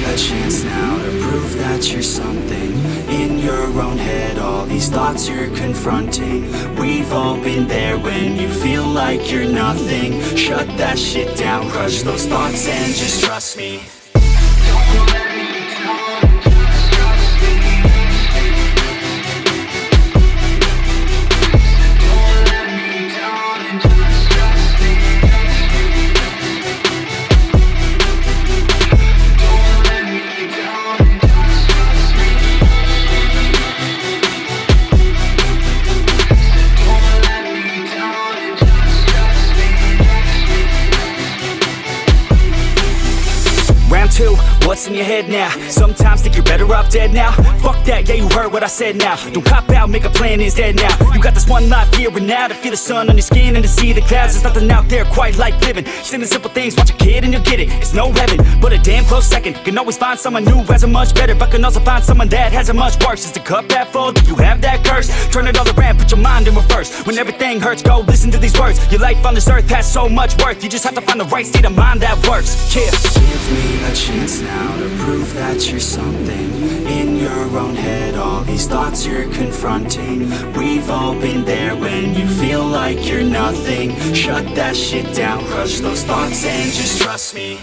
a chance now to prove that you're something. In your own head, all these thoughts you're confronting. We've all been there when you feel like you're nothing. Shut that shit down, crush those thoughts and just trust me. What's in your head now? Sometimes think you're better off dead now. Fuck that, yeah, you heard what I said now. Don't cop out, make a plan instead now. You got this one life here and now, to feel the sun on your skin and to see the clouds. There's nothing out there quite like living. Just in the simple things, watch a kid and you'll get it. It's no heaven, but a damn close second. Can always find someone new who has it much better, but can also find someone that has it much worse. Is the cup that full? Do you have that curse? Turn it all around, put your mind in reverse. When everything hurts, go listen to these words. Your life on this earth has so much worth. You just have to find the right state of mind that works. Yeah. Give me a chance now to prove that you're something. In your own head, all these thoughts you're confronting. We've all been there when you feel like you're nothing. Shut that shit down, crush those thoughts and just trust me.